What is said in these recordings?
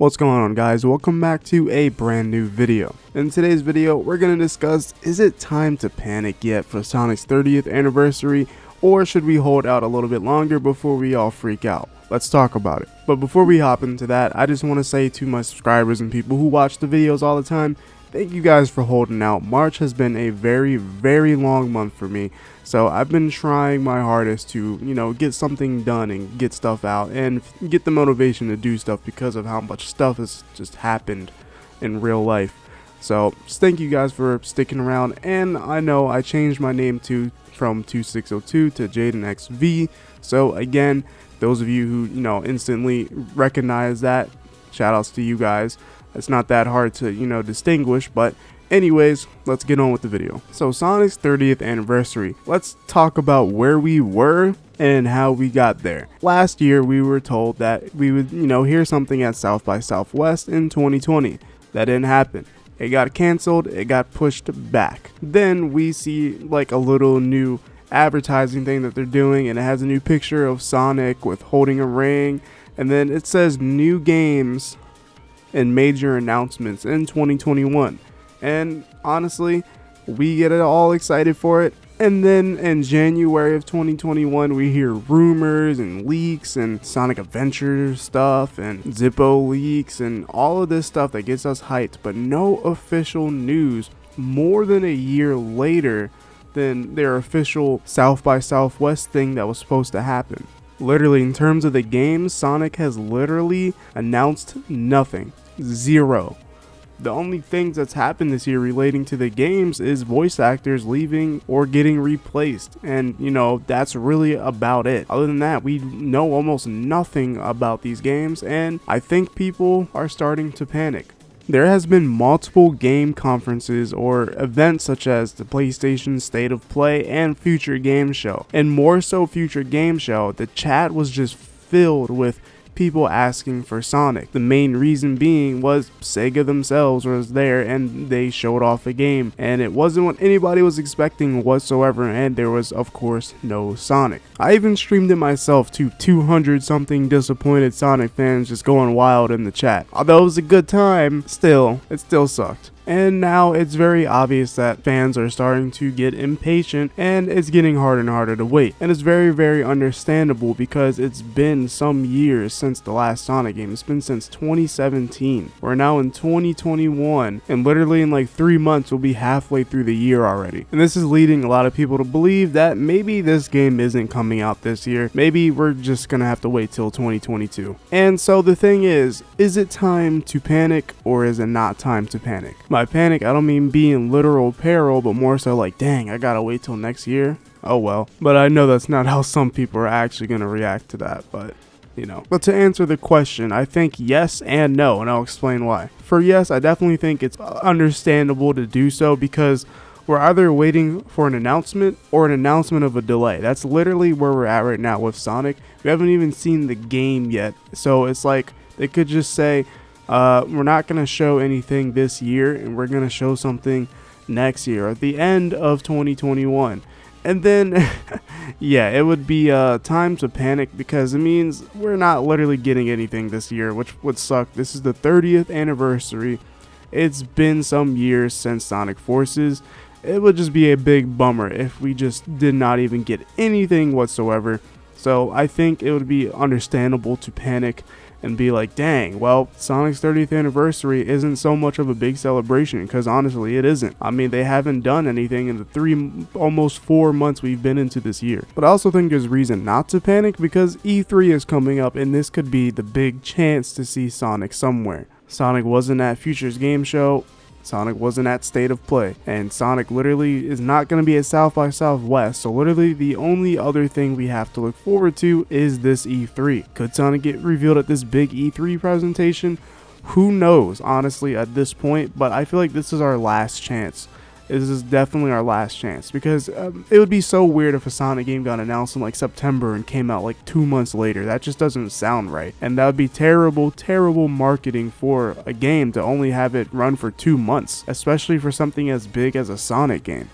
What's going on, guys? Welcome back to a brand new video. In today's video, we're going to discuss, is it time to panic yet for Sonic's 30th anniversary, or should we hold out a little bit longer before we all freak out? Let's talk about it. But before we hop into that, I just want to say to my subscribers and people who watch the videos all the time, thank you guys for holding out. March has been a very long month for me, so I've been trying my hardest to, get something done and get stuff out and get the motivation to do stuff because of how much stuff has just happened in real life. So just thank you guys for sticking around, and I know I changed my name from 2602 to JaydenXV, so again, those of you who instantly recognize that, shout outs to you guys. It's not that hard to distinguish, but anyways, let's get on with the video. So Sonic's 30th anniversary, let's talk about where we were and how we got there. Last year we were told that we would hear something at South by Southwest in 2020. That didn't happen. It got canceled, it got pushed back. Then we see like a little new advertising thing that they're doing, and it has a new picture of Sonic with holding a ring, and then it says new games and major announcements in 2021. And honestly, we get it all excited for it, and then in January of 2021 we hear rumors and leaks and Sonic Adventure stuff and Zippo leaks and all of this stuff that gets us hyped, but no official news more than a year later than their official South by Southwest thing that was supposed to happen. Literally, in terms of the game, Sonic has literally announced nothing. Zero. The only things that's happened this year relating to the games is voice actors leaving or getting replaced, and that's really about it. Other than that, we know almost nothing about these games, and I think people are starting to panic. There has been multiple game conferences or events such as the PlayStation State of Play and Future Game Show. And more so Future Game Show, the chat was just filled with people asking for Sonic. The main reason being was Sega themselves was there and they showed off a game, and it wasn't what anybody was expecting whatsoever, and there was of course no Sonic. I even streamed it myself to 200 something disappointed Sonic fans just going wild in the chat. Although it was a good time, it still sucked. And now it's very obvious that fans are starting to get impatient, and it's getting harder and harder to wait. And it's very understandable because it's been some years since the last Sonic game. It's been since 2017. We're now in 2021, and literally in like 3 months we'll be halfway through the year already. And this is leading a lot of people to believe that maybe this game isn't coming out this year. Maybe we're just gonna have to wait till 2022. And so the thing is it time to panic or is it not time to panic? By panic, I don't mean be in literal peril, but more so like, dang, I gotta wait till next year. Oh well. But I know that's not how some people are actually gonna react to that, but But to answer the question, I think yes and no, and I'll explain why. For yes, I definitely think it's understandable to do so because we're either waiting for an announcement or an announcement of a delay. That's literally where we're at right now with Sonic. We haven't even seen the game yet, so it's like they could just say, we're not going to show anything this year, and we're going to show something next year at the end of 2021. And then, yeah, it would be time to panic because it means we're not literally getting anything this year, which would suck. This is the 30th anniversary. It's been some years since Sonic Forces. It would just be a big bummer if we just did not even get anything whatsoever. So I think it would be understandable to panic and be like, dang, well, Sonic's 30th anniversary isn't so much of a big celebration, because honestly it isn't. I mean, they haven't done anything in the almost 4 months we've been into this year. But I also think there's reason not to panic because E3 is coming up, and this could be the big chance to see Sonic somewhere. Sonic wasn't at Future's Game Show. Sonic wasn't at State of Play, and Sonic literally is not going to be at South by Southwest, so literally the only other thing we have to look forward to is this E3. Could Sonic get revealed at this big E3 presentation? Who knows, honestly, at this point, but I feel like this is our last chance. This is definitely our last chance, because it would be so weird if a Sonic game got announced in like September and came out like 2 months later. That just doesn't sound right, and that would be terrible marketing for a game to only have it run for 2 months, especially for something as big as a Sonic game.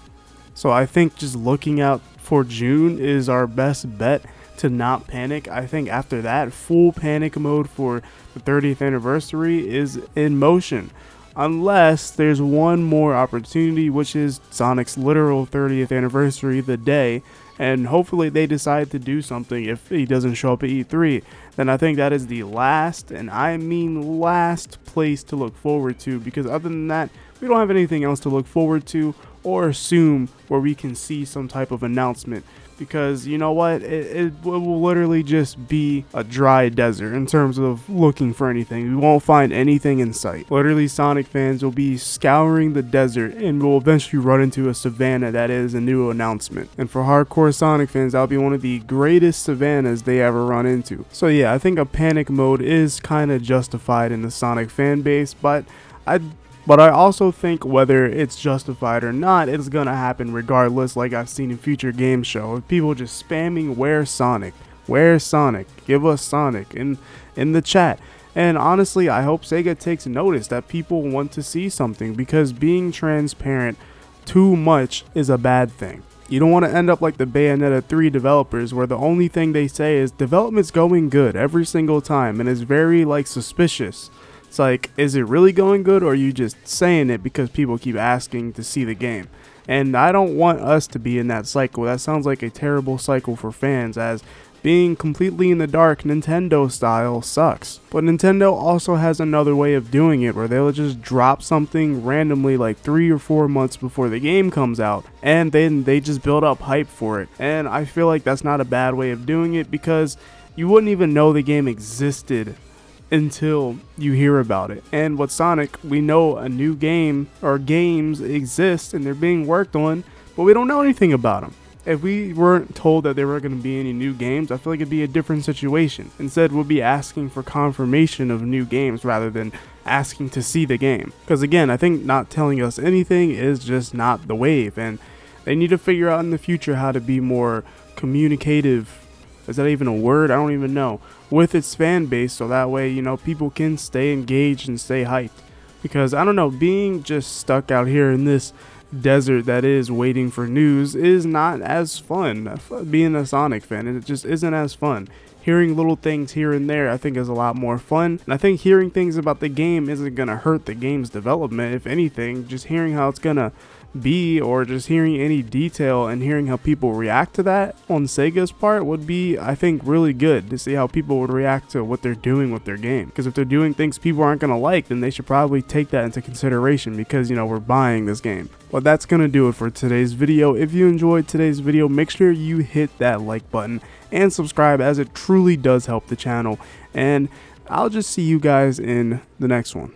So I think just looking out for June is our best bet to not panic. I think after that, full panic mode for the 30th anniversary is in motion. Unless there's one more opportunity, which is Sonic's literal 30th anniversary, the day, and hopefully they decide to do something if he doesn't show up at E3, then I think that is the last, and I mean last, place to look forward to, because other than that, we don't have anything else to look forward to or assume where we can see some type of announcement. Because you know what, it will literally just be a dry desert in terms of looking for anything. We won't find anything in sight. Literally, Sonic fans will be scouring the desert and will eventually run into a savanna that is a new announcement. And for hardcore Sonic fans, that'll be one of the greatest savannas they ever run into. So yeah, I think a panic mode is kind of justified in the Sonic fan base, but I also think whether it's justified or not, it's gonna happen regardless, like I've seen in future game shows. People just spamming where's Sonic? Where's Sonic? Give us Sonic in the chat. And honestly, I hope Sega takes notice that people want to see something, because being transparent too much is a bad thing. You don't want to end up like the Bayonetta 3 developers, where the only thing they say is development's going good every single time, and it's very like suspicious. It's like, is it really going good, or are you just saying it because people keep asking to see the game? And I don't want us to be in that cycle. That sounds like a terrible cycle for fans, as being completely in the dark Nintendo style sucks. But Nintendo also has another way of doing it, where they'll just drop something randomly like 3 or 4 months before the game comes out, and then they just build up hype for it. And I feel like that's not a bad way of doing it, because you wouldn't even know the game existed until you hear about it. And with Sonic, we know a new game or games exist and they're being worked on, but we don't know anything about them. If we weren't told that there were going to be any new games, I feel like it'd be a different situation. Instead, we'll be asking for confirmation of new games rather than asking to see the game. Because again, I think not telling us anything is just not the wave, and they need to figure out in the future how to be more communicative. Is that even a word? I don't even know. With its fan base, so that way, you know, people can stay engaged and stay hyped. Because I don't know, being just stuck out here in this desert that is waiting for news is not as fun. Being a Sonic fan, it just isn't as fun. Hearing little things here and there, I think, is a lot more fun. And I think hearing things about the game isn't gonna hurt the game's development. If anything, just hearing how it's gonna be, or just hearing any detail and hearing how people react to that on Sega's part would be, I think, really good to see how people would react to what they're doing with their game. Because if they're doing things people aren't going to like, then they should probably take that into consideration, because, you know, we're buying this game. Well, that's going to do it for today's video. If you enjoyed today's video, make sure you hit that like button and subscribe, as it truly does help the channel. And I'll just see you guys in the next one.